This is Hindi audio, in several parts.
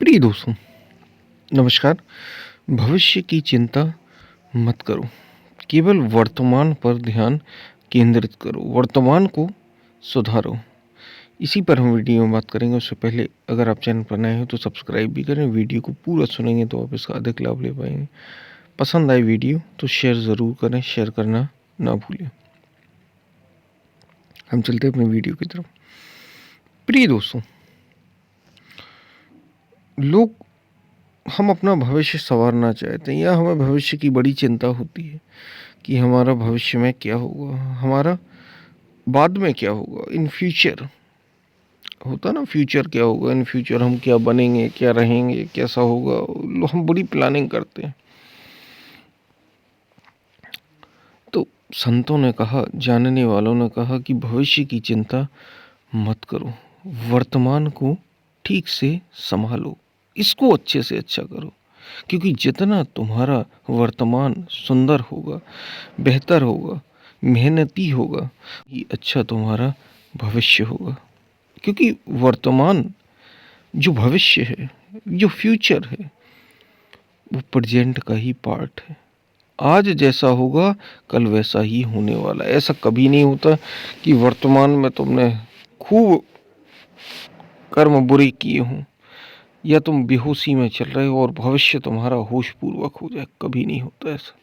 प्रिय दोस्तों, नमस्कार। भविष्य की चिंता मत करो, केवल वर्तमान पर ध्यान केंद्रित करो, वर्तमान को सुधारो। इसी पर हम वीडियो में बात करेंगे। उससे पहले अगर आप चैनल पर नए हो तो सब्सक्राइब भी करें। वीडियो को पूरा सुनेंगे तो आप इसका अधिक लाभ ले पाएंगे। पसंद आए वीडियो तो शेयर ज़रूर करें, शेयर करना ना भूलें। हम चलते हैं अपने वीडियो की तरफ। प्रिय दोस्तों, लोग हम अपना भविष्य संवारना चाहते हैं या हमें भविष्य की बड़ी चिंता होती है कि हमारा भविष्य में क्या होगा, हमारा बाद में क्या होगा, इन फ्यूचर होता ना, फ्यूचर क्या होगा, इन फ्यूचर हम क्या बनेंगे, क्या रहेंगे, कैसा होगा। हम बड़ी प्लानिंग करते हैं। तो संतों ने कहा, जानने वालों ने कहा कि भविष्य की चिंता मत करो, वर्तमान को ठीक से संभालो, इसको अच्छे से अच्छा करो। क्योंकि जितना तुम्हारा वर्तमान सुंदर होगा, बेहतर होगा, मेहनती होगा, ये अच्छा तुम्हारा भविष्य होगा। क्योंकि वर्तमान जो भविष्य है, जो फ्यूचर है, वो प्रेजेंट का ही पार्ट है। आज जैसा होगा कल वैसा ही होने वाला है। ऐसा कभी नहीं होता कि वर्तमान में तुमने खूब कर्म बुरे किए हों या तुम बेहोशी में चल रहे हो और भविष्य तुम्हारा होश पूर्वक हो जाए। कभी नहीं होता ऐसा।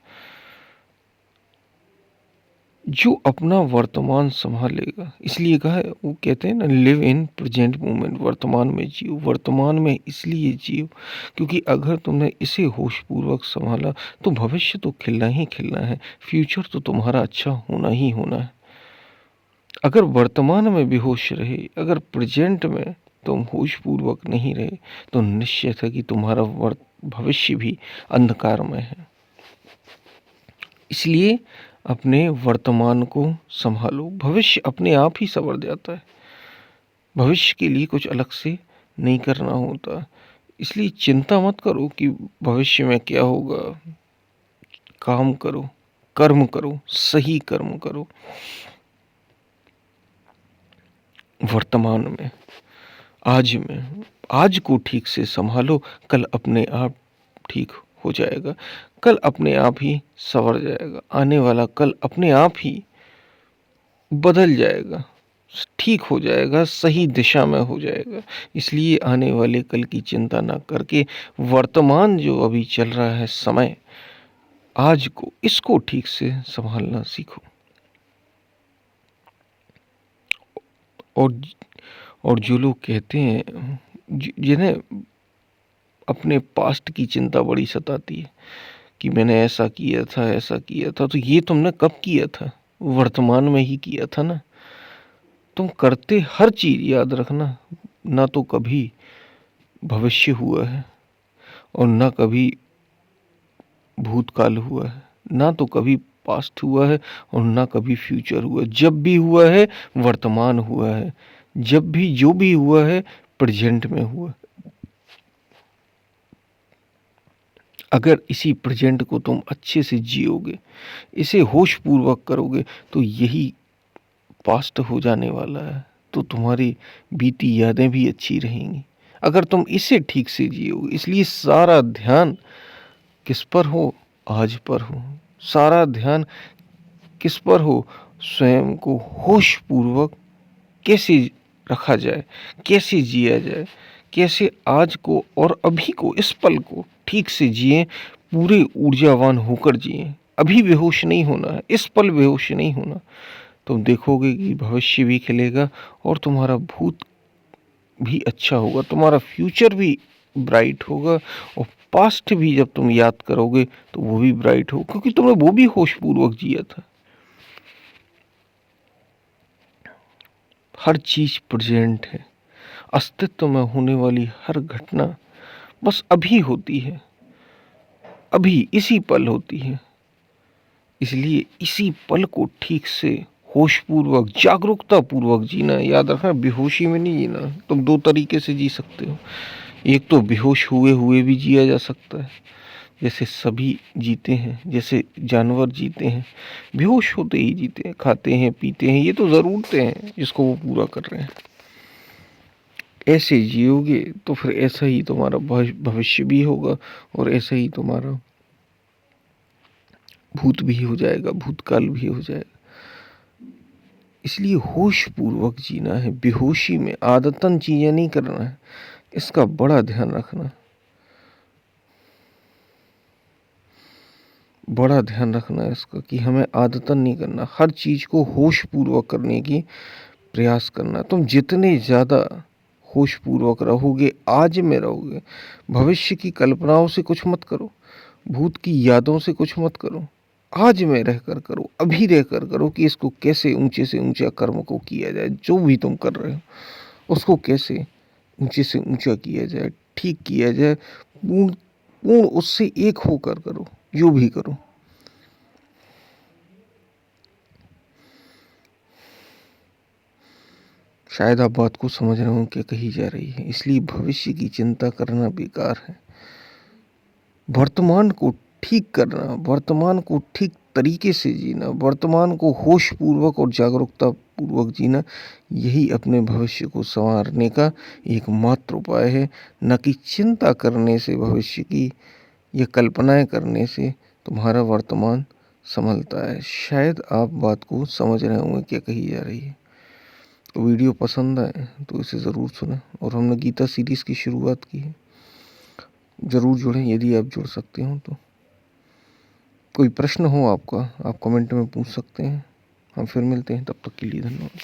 जो अपना वर्तमान संभालेगा, इसलिए कहा है, वो कहते हैं ना, लिव इन प्रेजेंट मोमेंट, वर्तमान में जियो। वर्तमान में इसलिए जियो क्योंकि अगर तुमने इसे होशपूर्वक संभाला तो भविष्य तो खिलना ही खिलना है, फ्यूचर तो तुम्हारा अच्छा होना ही होना है। अगर वर्तमान में बेहोश रहे, अगर प्रेजेंट में तुम होशपूर्वक नहीं रहे, तो निश्चित है कि तुम्हारा भविष्य भी अंधकार में है। इसलिए अपने वर्तमान को संभालो, भविष्य अपने आप ही संवर जाता है। भविष्य के लिए कुछ अलग से नहीं करना होता। इसलिए चिंता मत करो कि भविष्य में क्या होगा। काम करो, कर्म करो, सही कर्म करो वर्तमान में, आज में। आज को ठीक से संभालो, कल अपने आप ठीक हो जाएगा, कल अपने आप ही संवर जाएगा। आने वाला कल अपने आप ही बदल जाएगा, ठीक हो जाएगा, सही दिशा में हो जाएगा। इसलिए आने वाले कल की चिंता ना करके वर्तमान जो अभी चल रहा है समय, आज को, इसको ठीक से संभालना सीखो। और और जो लोग कहते हैं, जिन्हें अपने पास्ट की चिंता बड़ी सताती है कि मैंने ऐसा किया था, ऐसा किया था, तो ये तुमने कब किया था? वर्तमान में ही किया था ना। तुम करते हर चीज, याद रखना, ना तो कभी भविष्य हुआ है और ना कभी भूतकाल हुआ है, ना तो कभी पास्ट हुआ है और ना कभी फ्यूचर हुआ है। जब भी हुआ है वर्तमान हुआ है। जब भी जो भी हुआ है प्रेजेंट में हुआ है। अगर इसी प्रेजेंट को तुम अच्छे से जियोगे, इसे होश पूर्वक करोगे, तो यही पास्ट हो जाने वाला है। तो तुम्हारी बीती यादें भी अच्छी रहेंगी अगर तुम इसे ठीक से जियोगे। इसलिए सारा ध्यान किस पर हो? आज पर हो। सारा ध्यान किस पर हो? स्वयं को होश पूर्वक कैसे रखा जाए, कैसे जिया जाए, कैसे आज को और अभी को, इस पल को ठीक से जिए, पूरे ऊर्जावान होकर जिए। अभी बेहोश नहीं होना है, इस पल बेहोश नहीं होना। तुम देखोगे कि भविष्य भी खिलेगा और तुम्हारा भूत भी अच्छा होगा, तुम्हारा फ्यूचर भी ब्राइट होगा और पास्ट भी जब तुम याद करोगे तो वो भी ब्राइट हो, क्योंकि तुमने वो भी होशपूर्वक जिया था। हर चीज प्रेजेंट है। अस्तित्व में होने वाली हर घटना बस अभी होती है, अभी इसी पल होती है। इसलिए इसी पल को ठीक से होशपूर्वक, जागरूकता पूर्वक जीना है। याद रखना, बेहोशी में नहीं जीना। तुम दो तरीके से जी सकते हो। एक तो बेहोश हुए हुए भी जिया जा सकता है, जैसे सभी जीते हैं, जैसे जानवर जीते हैं, बेहोश होते ही जीते हैं, खाते हैं, पीते हैं, ये तो ज़रूरतें हैं जिसको वो पूरा कर रहे हैं। ऐसे जियोगे तो फिर ऐसा ही तुम्हारा भविष्य भी होगा और ऐसा ही तुम्हारा भूत भी हो जाएगा, भूतकाल भी हो जाएगा। इसलिए होश पूर्वक जीना है, बेहोशी में आदतन चीजें नहीं करना है। इसका बड़ा ध्यान रखना, बड़ा ध्यान रखना है इसका कि हमें आदतन नहीं करना, हर चीज को होश पूर्वक करने की प्रयास करना। तुम जितने ज्यादा होश पूर्वक रहोगे, आज में रहोगे, भविष्य की कल्पनाओं से कुछ मत करो, भूत की यादों से कुछ मत करो, आज में रहकर करो, अभी रहकर करो कि इसको कैसे ऊंचे से ऊंचा कर्म को किया जाए। जो भी तुम कर रहे हो उसको कैसे ऊंचे से ऊंचा किया जाए, ठीक किया जाए, पूर्ण पूर्ण उससे एक होकर करो, जो भी करो। शायद आप बात को समझ रहे हो क्या कही जा रही है। इसलिए भविष्य की चिंता करना बेकार है। वर्तमान को ठीक करना, वर्तमान को ठीक तरीके से जीना, वर्तमान को होश पूर्वक और जागरूकता पूर्वक जीना, यही अपने भविष्य को संवारने का एकमात्र उपाय है। न कि चिंता करने से भविष्य की या कल्पनाएं करने से तुम्हारा वर्तमान संभलता है। शायद आप बात को समझ रहे होंगे क्या कही जा रही है। तो वीडियो पसंद आए तो इसे ज़रूर सुनें। और हमने गीता सीरीज़ की शुरुआत की है, ज़रूर जुड़ें यदि आप जुड़ सकते हो तो। कोई प्रश्न हो आपका, आप कमेंट में पूछ सकते हैं। हम फिर मिलते हैं, तब तक के लिए धन्यवाद।